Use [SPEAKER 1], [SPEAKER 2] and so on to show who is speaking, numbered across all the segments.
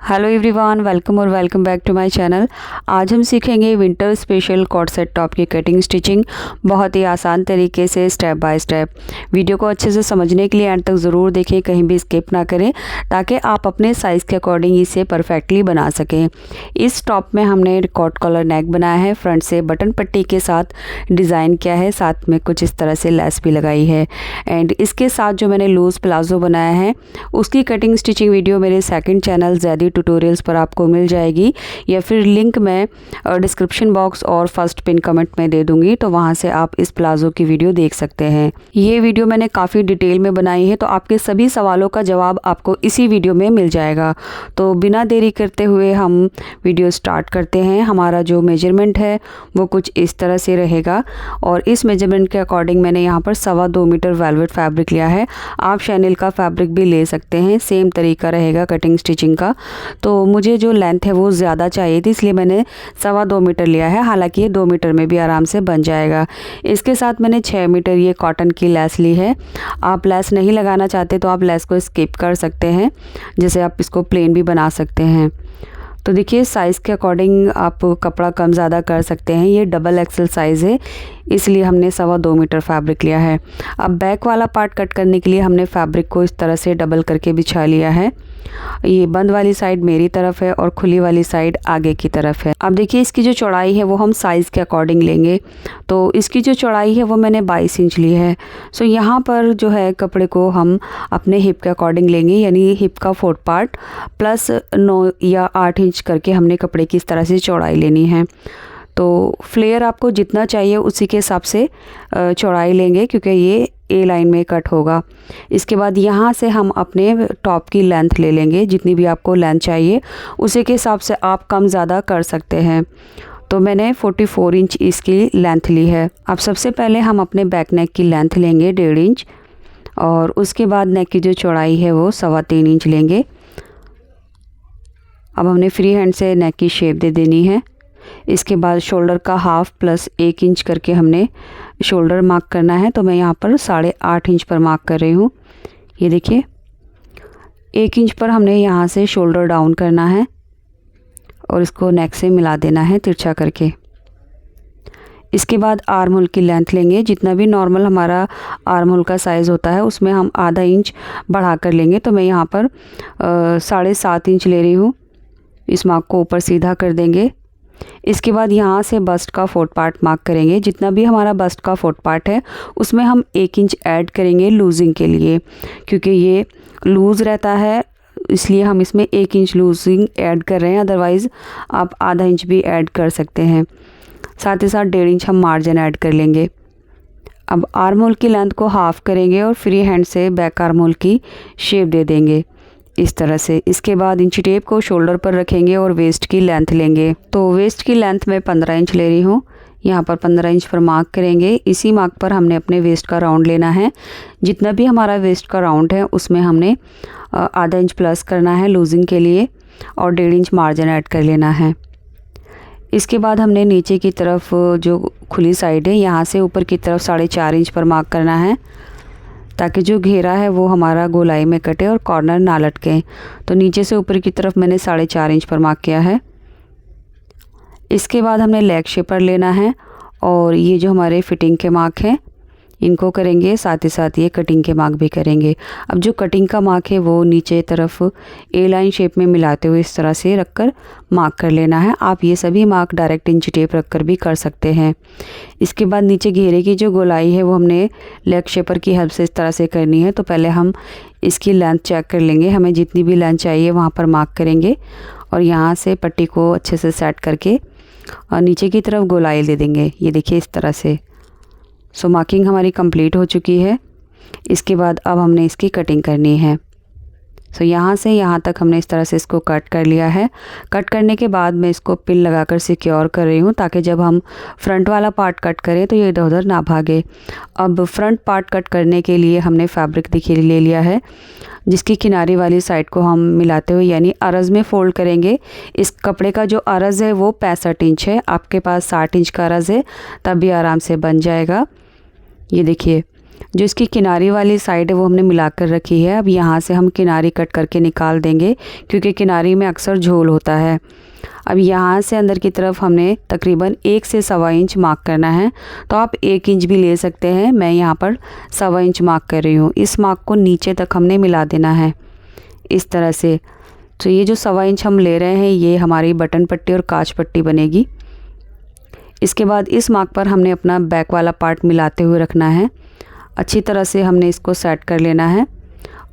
[SPEAKER 1] Hello everyone, welcome back to my channel. आज हम सीखेंगे winter special coat set top की कटिंग स्टिचिंग बहुत ही आसान तरीके से स्टेप बाय स्टेप। वीडियो को अच्छे से समझने के लिए एंड तक ज़रूर देखें, कहीं भी स्किप ना करें ताकि आप अपने साइज़ के अकॉर्डिंग इसे परफेक्टली बना सकें। इस टॉप में हमने कॉट कॉलर नेक बनाया है, फ्रंट से बटन पट्टी के साथ डिज़ाइन किया है, साथ में कुछ इस तरह से लेस भी लगाई है। एंड इसके साथ जो मैंने लूज़ प्लाजो बनाया है उसकी कटिंग स्टिचिंग वीडियो मेरे सेकंड चैनल ज़ैदी ट्यूटोरियल्स पर आपको मिल जाएगी, या फिर लिंक मैं डिस्क्रिप्शन बॉक्स और फर्स्ट पिन कमेंट में दे दूंगी, तो वहां से आप इस प्लाजो की वीडियो देख सकते हैं। ये वीडियो मैंने काफ़ी डिटेल में बनाई है, तो आपके सभी सवालों का जवाब आपको इसी वीडियो में मिल जाएगा। तो बिना देरी करते हुए हम वीडियो स्टार्ट करते हैं। हमारा जो मेजरमेंट है वो कुछ इस तरह से रहेगा, और इस मेजरमेंट के अकॉर्डिंग मैंने यहाँ पर 2.25 मीटर वेलवेट फैब्रिक लिया है। आप शैनेल का फैब्रिक भी ले सकते हैं, सेम तरीका रहेगा कटिंग स्टिचिंग का। तो मुझे जो लेंथ है वो ज़्यादा चाहिए थी, इसलिए मैंने 2.25 मीटर लिया है। हालांकि ये 2 मीटर में भी आराम से बन जाएगा। इसके साथ मैंने 6 मीटर ये कॉटन की लेस ली है। आप लेस नहीं लगाना चाहते तो आप लेस को स्किप कर सकते हैं, जैसे आप इसको प्लेन भी बना सकते हैं। तो देखिए, साइज़ के अकॉर्डिंग आप कपड़ा कम ज़्यादा कर सकते हैं। ये डबल एक्सल साइज़ है, इसलिए हमने 2.25 मीटर फैब्रिक लिया है। अब बैक वाला पार्ट कट करने के लिए हमने फैब्रिक को इस तरह से डबल करके बिछा लिया है। ये बंद वाली साइड मेरी तरफ है और खुली वाली साइड आगे की तरफ है। अब देखिए, इसकी जो चौड़ाई है वो हम साइज़ के अकॉर्डिंग लेंगे। तो इसकी जो चौड़ाई है वो मैंने 22 इंच ली है। सो यहाँ पर जो है कपड़े को हम अपने हिप के अकॉर्डिंग लेंगे, यानी हिप का 4th पार्ट प्लस 9 या 8 इंच करके हमने कपड़े की इस तरह से चौड़ाई लेनी है। तो फ्लेयर आपको जितना चाहिए उसी के हिसाब से चौड़ाई लेंगे, क्योंकि ये ए लाइन में कट होगा। इसके बाद यहाँ से हम अपने टॉप की लेंथ ले लेंगे, जितनी भी आपको लेंथ चाहिए उसी के हिसाब से आप कम ज़्यादा कर सकते हैं। तो मैंने 44 इंच इसकी लेंथ ली है। अब सबसे पहले हम अपने बैक नेक की लेंथ लेंगे 1.5 इंच, और उसके बाद नेक की जो चौड़ाई है वो 3.25 इंच लेंगे। अब हमने फ्री हैंड से नेक की शेप दे देनी है। इसके बाद शोल्डर का हाफ प्लस 1 इंच करके हमने शोल्डर मार्क करना है। तो मैं यहाँ पर 8.5 इंच पर मार्क कर रही हूँ। ये देखिए, 1 इंच पर हमने यहाँ से शोल्डर डाउन करना है और इसको नेक से मिला देना है तिरछा करके। इसके बाद आर्म होल की लेंथ लेंगे। जितना भी नॉर्मल हमारा आर्म होल का साइज़ होता है उसमें हम आधा इंच बढ़ा कर लेंगे। तो मैं यहाँ पर 7.5 इंच ले रही हूँ। इस मार्क को ऊपर सीधा कर देंगे। इसके बाद यहाँ से बस्ट का 4th पार्ट मार्क करेंगे। जितना भी हमारा बस्ट का 4th पार्ट है उसमें हम 1 इंच ऐड करेंगे लूजिंग के लिए, क्योंकि ये लूज़ रहता है इसलिए हम इसमें 1 इंच लूजिंग ऐड कर रहे हैं। अदरवाइज़ आप आधा इंच भी ऐड कर सकते हैं। साथ ही साथ 1.5 इंच हम मार्जिन ऐड कर लेंगे। अब आर्म होल की लेंथ को हाफ करेंगे और फ्री हैंड से बैक आर्म होल की शेप दे देंगे इस तरह से। इसके बाद इंची टेप को शोल्डर पर रखेंगे और वेस्ट की लेंथ लेंगे। तो वेस्ट की लेंथ मैं 15 इंच ले रही हूँ। यहाँ पर 15 इंच पर मार्क करेंगे। इसी मार्क पर हमने अपने वेस्ट का राउंड लेना है। जितना भी हमारा वेस्ट का राउंड है उसमें हमने आधा इंच प्लस करना है लूजिंग के लिए, और 1.5 इंच मार्जिन ऐड कर लेना है। इसके बाद हमने नीचे की तरफ जो खुली साइड है यहाँ से ऊपर की तरफ 4.5 इंच पर मार्क करना है, ताकि जो घेरा है वो हमारा गोलाई में कटे और कॉर्नर ना लटके। तो नीचे से ऊपर की तरफ मैंने 4.5 इंच पर मार्क किया है। इसके बाद हमने लेग शेपर लेना है, और ये जो हमारे फिटिंग के मार्क हैं इनको करेंगे, साथ ही साथ ये कटिंग के मार्क भी करेंगे। अब जो कटिंग का मार्क है वो नीचे तरफ ए लाइन शेप में मिलाते हुए इस तरह से रखकर मार्क कर लेना है। आप ये सभी मार्क डायरेक्ट इंची टेप रखकर भी कर सकते हैं। इसके बाद नीचे घेरे की जो गोलाई है वो हमने लेग शेपर की हेल्प से इस तरह से करनी है। तो पहले हम इसकी लेंथ चेक कर लेंगे। हमें जितनी भी लेंथ चाहिए वहाँ पर मार्क करेंगे, और यहाँ से पट्टी को अच्छे से सेट करके और नीचे की तरफ गोलाई दे देंगे। ये देखिए इस तरह से। सो मार्किंग हमारी कंप्लीट हो चुकी है। इसके बाद अब हमने इसकी कटिंग करनी है। सो यहाँ से यहाँ तक हमने इस तरह से इसको कट कर लिया है। कट करने के बाद मैं इसको पिन लगाकर सिक्योर कर रही हूँ, ताकि जब हम फ्रंट वाला पार्ट कट करें तो ये इधर उधर ना भागे। अब फ्रंट पार्ट कट करने के लिए हमने फैब्रिक देखिए ले लिया है, जिसकी किनारे वाली साइड को हम मिलाते हुए यानी अरज़ में फ़ोल्ड करेंगे। इस कपड़े का जो अरज़ है वो 65 इंच है। आपके पास 60 इंच का अरज़ है तब भी आराम से बन जाएगा। ये देखिए, जो इसकी किनारी वाली साइड है वो हमने मिला कर रखी है। अब यहाँ से हम किनारी कट करके निकाल देंगे, क्योंकि किनारी में अक्सर झोल होता है। अब यहाँ से अंदर की तरफ हमने तकरीबन 1 से 1.25 इंच मार्क करना है। तो आप 1 इंच भी ले सकते हैं, मैं यहाँ पर 1.25 इंच मार्क कर रही हूँ। इस मार्क को नीचे तक हमने मिला देना है इस तरह से। तो ये जो 1.25 इंच हम ले रहे हैं ये हमारी बटन पट्टी और काज पट्टी बनेगी। इसके बाद इस मार्क पर हमने अपना बैक वाला पार्ट मिलाते हुए रखना है। अच्छी तरह से हमने इसको सेट कर लेना है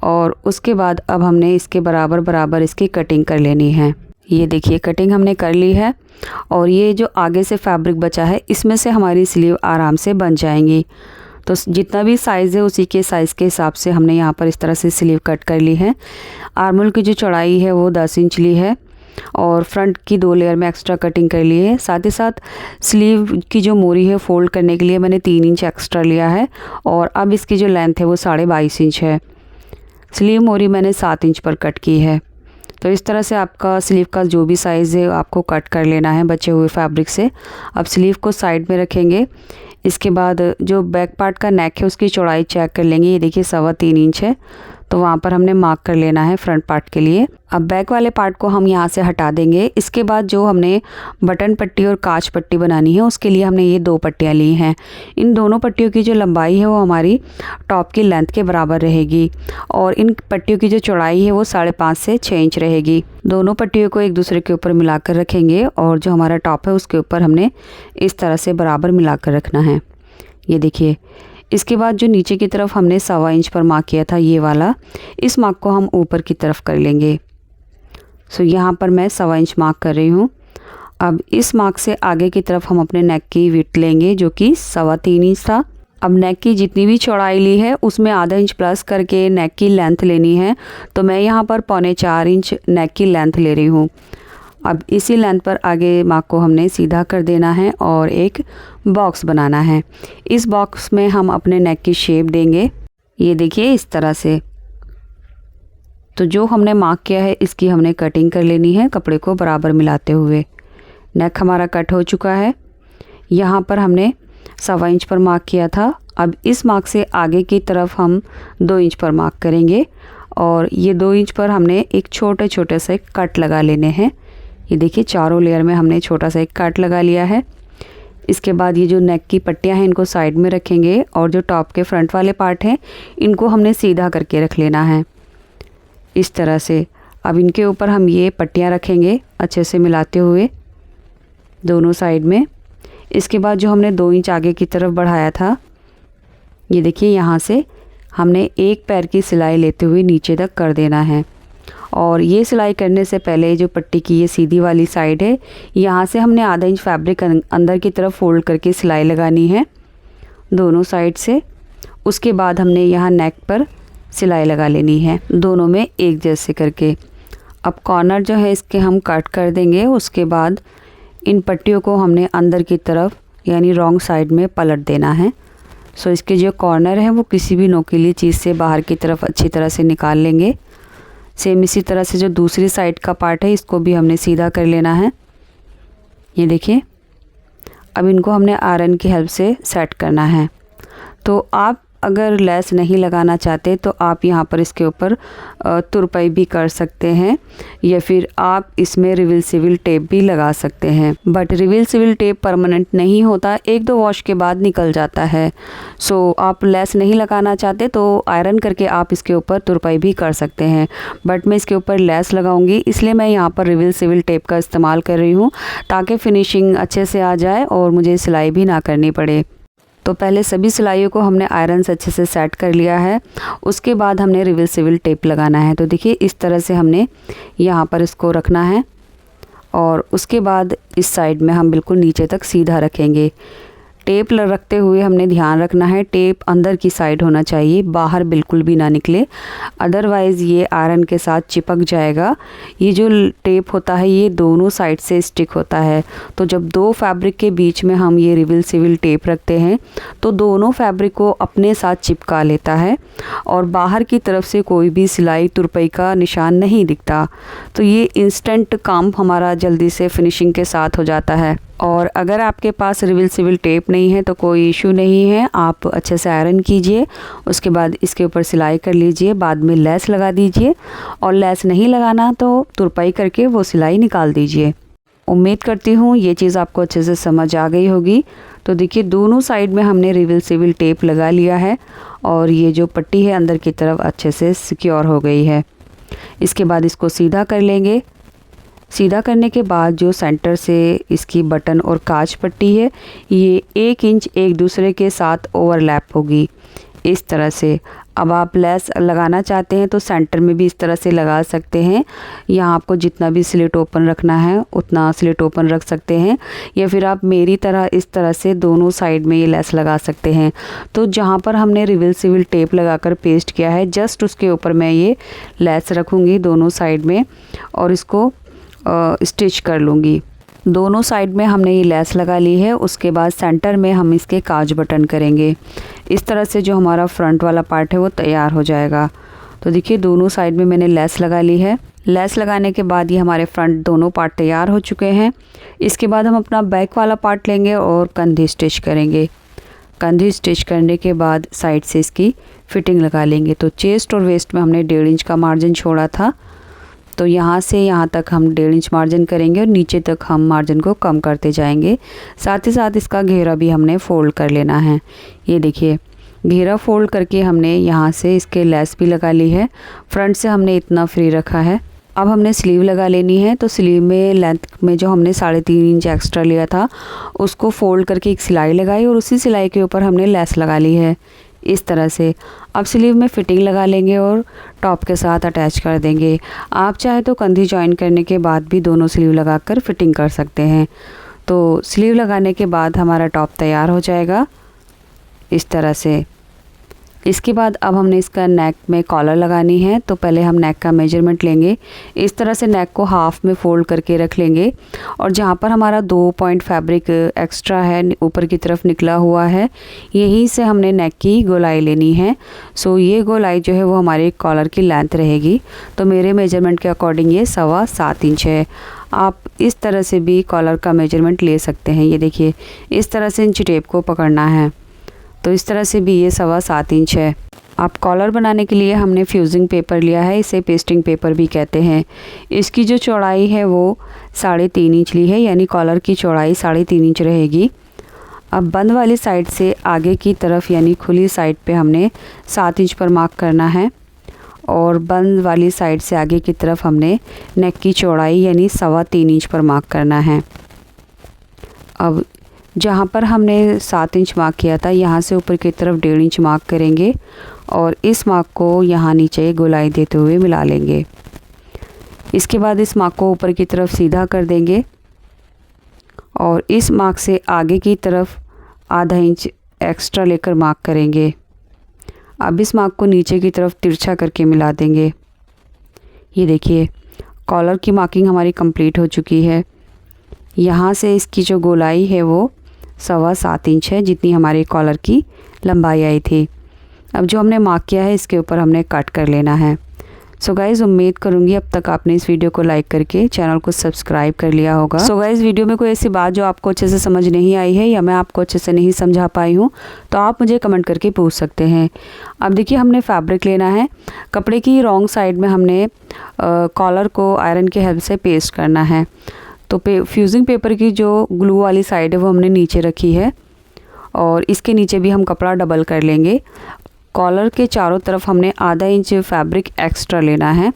[SPEAKER 1] और उसके बाद अब हमने इसके बराबर बराबर इसकी कटिंग कर लेनी है। ये देखिए कटिंग हमने कर ली है और ये जो आगे से फैब्रिक बचा है इसमें से हमारी स्लीव आराम से बन जाएंगी। तो जितना भी साइज़ है उसी के साइज़ के हिसाब से हमने यहाँ पर इस तरह से स्लीव कट कर ली है। आर्मोल की जो चौड़ाई है वो 10 इंच ली है और फ्रंट की 2 लेयर में एक्स्ट्रा कटिंग कर ली है। साथ ही साथ स्लीव की जो मोरी है फ़ोल्ड करने के लिए मैंने 3 इंच एक्स्ट्रा लिया है और अब इसकी जो लेंथ है वो 22.5 इंच है। स्लीव मोरी मैंने 7 इंच पर कट की है। तो इस तरह से आपका स्लीव का जो भी साइज़ है आपको कट कर लेना है बचे हुए फैब्रिक से। अब स्लीव को साइड में रखेंगे। इसके बाद जो बैक पार्ट का नेक है उसकी चौड़ाई चेक कर लेंगे। ये देखिए 3.25 इंच है, तो वहाँ पर हमने मार्क कर लेना है फ्रंट पार्ट के लिए। अब बैक वाले पार्ट को हम यहाँ से हटा देंगे। इसके बाद जो हमने बटन पट्टी और काज पट्टी बनानी है उसके लिए हमने ये 2 पट्टियाँ ली हैं। इन दोनों पट्टियों की जो लंबाई है वो हमारी टॉप की लेंथ के बराबर रहेगी और इन पट्टियों की जो चौड़ाई है वो 5.5 से 6 इंच रहेगी। दोनों पट्टियों को एक दूसरे के ऊपर मिला कर रखेंगे और जो हमारा टॉप है उसके ऊपर हमने इस तरह से बराबर मिला कर रखना है। ये देखिए इसके बाद जो नीचे की तरफ हमने 1.25 इंच पर मार्क किया था ये वाला, इस मार्क को हम ऊपर की तरफ कर लेंगे। सो यहाँ पर मैं 1.25 इंच मार्क कर रही हूँ। अब इस मार्क से आगे की तरफ हम अपने नेक की विड्थ लेंगे जो कि 3.25 इंच था। अब नेक की जितनी भी चौड़ाई ली है उसमें आधा इंच प्लस करके नेक की लेंथ लेनी है। तो मैं यहाँ पर 3.25 इंच नेक की लेंथ ले रही हूँ। अब इसी लेंथ पर आगे मार्क को हमने सीधा कर देना है और एक बॉक्स बनाना है। इस बॉक्स में हम अपने नेक की शेप देंगे। ये देखिए इस तरह से। तो जो हमने मार्क किया है इसकी हमने कटिंग कर लेनी है कपड़े को बराबर मिलाते हुए। नेक हमारा कट हो चुका है। यहाँ पर हमने 1.25 इंच पर मार्क किया था। अब इस मार्क से आगे की तरफ हम 2 इंच पर मार्क करेंगे और ये 2 इंच पर हमने एक छोटे छोटे से कट लगा लेने हैं। ये देखिए चारों लेयर में हमने छोटा सा एक कट लगा लिया है। इसके बाद ये जो नेक की पट्टियां हैं इनको साइड में रखेंगे और जो टॉप के फ्रंट वाले पार्ट हैं इनको हमने सीधा करके रख लेना है इस तरह से। अब इनके ऊपर हम ये पट्टियां रखेंगे अच्छे से मिलाते हुए दोनों साइड में। इसके बाद जो हमने 2 इंच आगे की तरफ बढ़ाया था, ये देखिए यहाँ से हमने एक पैर की सिलाई लेते हुए नीचे तक कर देना है। और ये सिलाई करने से पहले जो पट्टी की ये सीधी वाली साइड है यहाँ से हमने आधा इंच फैब्रिक अंदर की तरफ फोल्ड करके सिलाई लगानी है दोनों साइड से। उसके बाद हमने यहाँ नेक पर सिलाई लगा लेनी है दोनों में एक जैसे करके। अब कॉर्नर जो है इसके हम कट कर देंगे। उसके बाद इन पट्टियों को हमने अंदर की तरफ यानी रॉन्ग साइड में पलट देना है। सो इसके जो कॉर्नर है वो किसी भी नोकीली चीज़ से बाहर की तरफ अच्छी तरह से निकाल लेंगे। सेम इसी तरह से जो दूसरी साइड का पार्ट है इसको भी हमने सीधा कर लेना है। ये देखिए अब इनको हमने आयरन की हेल्प से सेट करना है। तो आप अगर लेस नहीं लगाना चाहते तो आप यहाँ पर इसके ऊपर तुरपाई भी कर सकते हैं या फिर आप इसमें रिवील्सिबल टेप भी लगा सकते हैं। बट रिवील्सिबल टेप परमानेंट नहीं होता, 1-2 वॉश के बाद निकल जाता है। सो आप लेस नहीं लगाना चाहते तो आयरन करके आप इसके ऊपर तुरपाई भी कर सकते हैं। बट मैं इसके ऊपर लेस लगाऊंगी इसलिए मैं यहाँ पर रिवील्सिबल टेप का इस्तेमाल कर रही हूँ ताकि फिनिशिंग अच्छे से आ जाए और मुझे सिलाई भी ना करनी पड़े। तो पहले सभी सिलाइयों को हमने आयरन से अच्छे से सेट कर लिया है। उसके बाद हमने रिवील्सिबल टेप लगाना है। तो देखिए इस तरह से हमने यहाँ पर इसको रखना है और उसके बाद इस साइड में हम बिल्कुल नीचे तक सीधा रखेंगे। टेप रखते हुए हमने ध्यान रखना है टेप अंदर की साइड होना चाहिए, बाहर बिल्कुल भी ना निकले, अदरवाइज़ ये आयरन के साथ चिपक जाएगा। ये जो टेप होता है ये दोनों साइड से स्टिक होता है। तो जब 2 फैब्रिक के बीच में हम ये रिवील्सिबल टेप रखते हैं तो दोनों फैब्रिक को अपने साथ चिपका लेता है और बाहर की तरफ से कोई भी सिलाई तुरपाई का निशान नहीं दिखता। तो ये इंस्टेंट काम हमारा जल्दी से फिनिशिंग के साथ हो जाता है। और अगर आपके पास रिविल टेप नहीं है तो कोई इशू नहीं है, आप अच्छे से आयरन कीजिए, उसके बाद इसके ऊपर सिलाई कर लीजिए, बाद में लेस लगा दीजिए और लेस नहीं लगाना तो तुरपाई करके वो सिलाई निकाल दीजिए। उम्मीद करती हूँ ये चीज़ आपको अच्छे से समझ आ गई होगी। तो देखिए दोनों साइड में हमने रिविल टेप लगा लिया है और ये जो पट्टी है अंदर की तरफ अच्छे से सिक्योर हो गई है। इसके बाद इसको सीधा कर लेंगे। सीधा करने के बाद जो सेंटर से इसकी बटन और काज पट्टी है ये 1 इंच एक दूसरे के साथ ओवरलैप होगी इस तरह से। अब आप लेस लगाना चाहते हैं तो सेंटर में भी इस तरह से लगा सकते हैं। यहाँ आपको जितना भी स्लिट ओपन रखना है उतना स्लिट ओपन रख सकते हैं, या फिर आप मेरी तरह इस तरह से दोनों साइड में ये लेस लगा सकते हैं। तो जहाँ पर हमने रिविल टेप लगाकर पेस्ट किया है जस्ट उसके ऊपर मैं ये लेस रखूँगी दोनों साइड में और इसको स्टिच कर लूँगी। दोनों साइड में हमने ये लेस लगा ली है। उसके बाद सेंटर में हम इसके काज बटन करेंगे। इस तरह से जो हमारा फ्रंट वाला पार्ट है वो तैयार हो जाएगा। तो देखिए दोनों साइड में मैंने लेस लगा ली है। लेस लगाने के बाद ये हमारे फ्रंट दोनों पार्ट तैयार हो चुके हैं। इसके बाद हम अपना बैक वाला पार्ट लेंगे और कंधी स्टिच करेंगे। कंधी स्टिच करने के बाद साइड से इसकी फिटिंग लगा लेंगे। तो चेस्ट और वेस्ट में हमने 1.5 इंच का मार्जिन छोड़ा था, तो यहाँ से यहाँ तक हम 1.5 इंच मार्जिन करेंगे और नीचे तक हम मार्जिन को कम करते जाएंगे। साथ ही साथ इसका घेरा भी हमने फ़ोल्ड कर लेना है। ये देखिए घेरा फ़ोल्ड करके हमने यहाँ से इसके लेस भी लगा ली है। फ्रंट से हमने इतना फ्री रखा है। अब हमने स्लीव लगा लेनी है। तो स्लीव में लेंथ में जो हमने 3.5 इंच एक्स्ट्रा लिया था उसको फ़ोल्ड करके एक सिलाई लगाई और उसी सिलाई के ऊपर हमने लेस लगा ली है इस तरह से। अब स्लीव में फिटिंग लगा लेंगे और टॉप के साथ अटैच कर देंगे। आप चाहे तो कंधी जॉइन करने के बाद भी दोनों स्लीव लगाकर फिटिंग कर सकते हैं। तो स्लीव लगाने के बाद हमारा टॉप तैयार हो जाएगा इस तरह से। इसके बाद अब हमने इसका नेक में कॉलर लगानी है। तो पहले हम नेक का मेजरमेंट लेंगे। इस तरह से नेक को हाफ में फ़ोल्ड करके रख लेंगे और जहाँ पर हमारा 2 पॉइंट फैब्रिक एक्स्ट्रा है ऊपर की तरफ निकला हुआ है, यहीं से हमने नेक की गोलाई लेनी है। सो ये गोलाई जो है वो हमारे कॉलर की लेंथ रहेगी। तो मेरे मेजरमेंट के अकॉर्डिंग ये 7.25 इंच है। आप इस तरह से भी कॉलर का मेजरमेंट ले सकते हैं। ये देखिए इस तरह से इंची टेप को पकड़ना है। तो इस तरह से भी ये 7.25 इंच है। अब कॉलर बनाने के लिए हमने फ्यूजिंग पेपर लिया है, इसे पेस्टिंग पेपर भी कहते हैं। इसकी जो चौड़ाई है वो 3.5 इंच ली है, यानी कॉलर की चौड़ाई 3.5 इंच रहेगी। अब बंद वाली साइड से आगे की तरफ यानी खुली साइड पे हमने 7 इंच पर मार्क करना है और बंद वाली साइड से आगे की तरफ हमने नेक की चौड़ाई यानी 3.25 इंच पर मार्क करना है। अब जहाँ पर हमने 7 इंच मार्क किया था यहाँ से ऊपर की तरफ 1.5 इंच मार्क करेंगे और इस मार्क को यहाँ नीचे गोलाई देते हुए मिला लेंगे। इसके बाद इस मार्क को ऊपर की तरफ सीधा कर देंगे और इस मार्क से आगे की तरफ आधा इंच एक्स्ट्रा लेकर मार्क करेंगे। अब इस मार्क को नीचे की तरफ तिरछा करके मिला देंगे। ये देखिए कॉलर की मार्किंग हमारी कंप्लीट हो चुकी है। यहाँ से इसकी जो गोलाई है वो 7.25 इंच है, जितनी हमारे कॉलर की लंबाई आई थी। अब जो हमने मार्क किया है इसके ऊपर हमने कट कर लेना है। सो गाइज़ उम्मीद करूँगी अब तक आपने इस वीडियो को लाइक करके चैनल को सब्सक्राइब कर लिया होगा। सो गाइज़ वीडियो में कोई ऐसी बात जो आपको अच्छे से समझ नहीं आई है या मैं आपको अच्छे से नहीं समझा पाई हूँ तो आप मुझे कमेंट करके पूछ सकते हैं। अब देखिए हमने फैब्रिक लेना है। कपड़े की रॉन्ग साइड में हमने कॉलर को आयरन के हेल्प से पेस्ट करना है। तो फ्यूजिंग पेपर की जो ग्लू वाली साइड है वो हमने नीचे रखी है और इसके नीचे भी हम कपड़ा डबल कर लेंगे। कॉलर के चारों तरफ हमने आधा इंच फैब्रिक एक्स्ट्रा लेना है।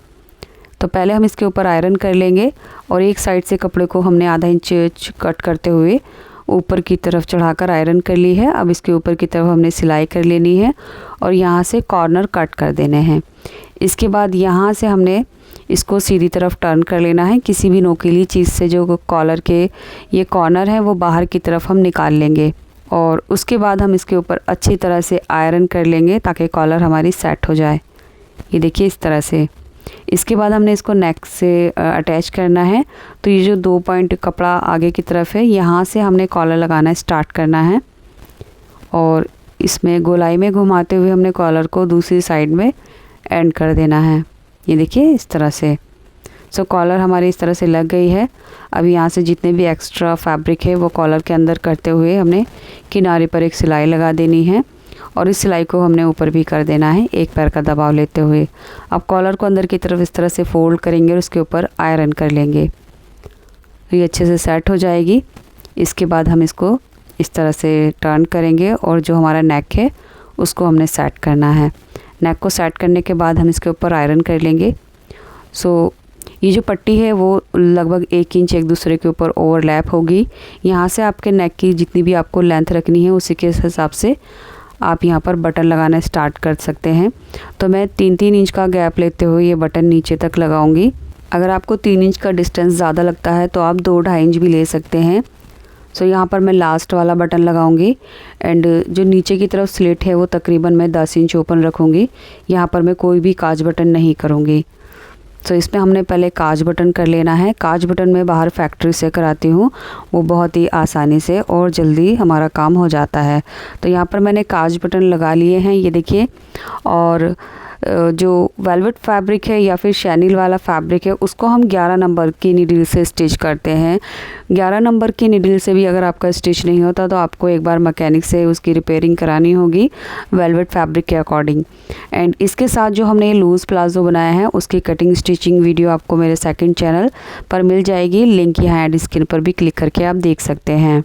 [SPEAKER 1] तो पहले हम इसके ऊपर आयरन कर लेंगे और एक साइड से कपड़े को हमने आधा इंच कट करते हुए ऊपर की तरफ चढ़ाकर आयरन कर ली है। अब इसके ऊपर की तरफ हमने सिलाई कर लेनी है और यहाँ से कॉर्नर कट कर देने हैं। इसके बाद यहाँ से हमने इसको सीधी तरफ टर्न कर लेना है। किसी भी नोकीली चीज़ से जो कॉलर के ये कॉर्नर है वो बाहर की तरफ हम निकाल लेंगे और उसके बाद हम इसके ऊपर अच्छी तरह से आयरन कर लेंगे ताकि कॉलर हमारी सेट हो जाए। ये देखिए इस तरह से। इसके बाद हमने इसको नेक से अटैच करना है। तो ये जो 2 पॉइंट कपड़ा आगे की तरफ है यहाँ से हमने कॉलर लगाना स्टार्ट करना है और इसमें गोलाई में घुमाते हुए हमने कॉलर को दूसरी साइड में एंड कर देना है। ये देखिए इस तरह से। सो कॉलर हमारी इस तरह से लग गई है। अब यहाँ से जितने भी एक्स्ट्रा फैब्रिक है वो कॉलर के अंदर करते हुए हमने किनारे पर एक सिलाई लगा देनी है और इस सिलाई को हमने ऊपर भी कर देना है एक पैर का दबाव लेते हुए। अब कॉलर को अंदर की तरफ इस तरह से फोल्ड करेंगे और उसके ऊपर आयरन कर लेंगे तो ये अच्छे से सेट हो जाएगी। इसके बाद हम इसको इस तरह से टर्न करेंगे और जो हमारा नेक है उसको हमने सेट करना है। नेक को सेट करने के बाद हम इसके ऊपर आयरन कर लेंगे। सो ये जो पट्टी है वो लगभग 1 इंच एक दूसरे के ऊपर ओवरलैप होगी। यहाँ से आपके नेक की जितनी भी आपको लेंथ रखनी है उसी के हिसाब से आप यहाँ पर बटन लगाना स्टार्ट कर सकते हैं। तो मैं 3-3 इंच का गैप लेते हुए ये बटन नीचे तक लगाऊंगी। अगर आपको 3 इंच का डिस्टेंस ज़्यादा लगता है तो आप 2-2.5 इंच भी ले सकते हैं। सो यहाँ पर मैं लास्ट वाला बटन लगाऊंगी एंड जो नीचे की तरफ स्लिट है वो तकरीबन मैं 10 इंच ओपन रखूँगी। यहाँ पर मैं कोई भी काज बटन नहीं करूँगी। सो इसमें हमने पहले काज बटन कर लेना है। काज बटन मैं बाहर फैक्ट्री से कराती हूँ, वो बहुत ही आसानी से और जल्दी हमारा काम हो जाता है। तो यहाँ पर मैंने काज बटन लगा लिए हैं, ये देखिए। और जो वेलवेट फैब्रिक है या फिर शैनिल वाला फैब्रिक है उसको हम 11 नंबर की नीडल से स्टिच करते हैं। 11 नंबर की नीडल से भी अगर आपका स्टिच नहीं होता तो आपको एक बार मैकेनिक से उसकी रिपेयरिंग करानी होगी वेलवेट फैब्रिक के अकॉर्डिंग। एंड इसके साथ जो हमने लूज़ प्लाजो बनाया है उसकी कटिंग स्टिचिंग वीडियो आपको मेरे सेकंड चैनल पर मिल जाएगी। लिंक यहाँ ऐड स्क्रीन पर भी क्लिक करके आप देख सकते हैं।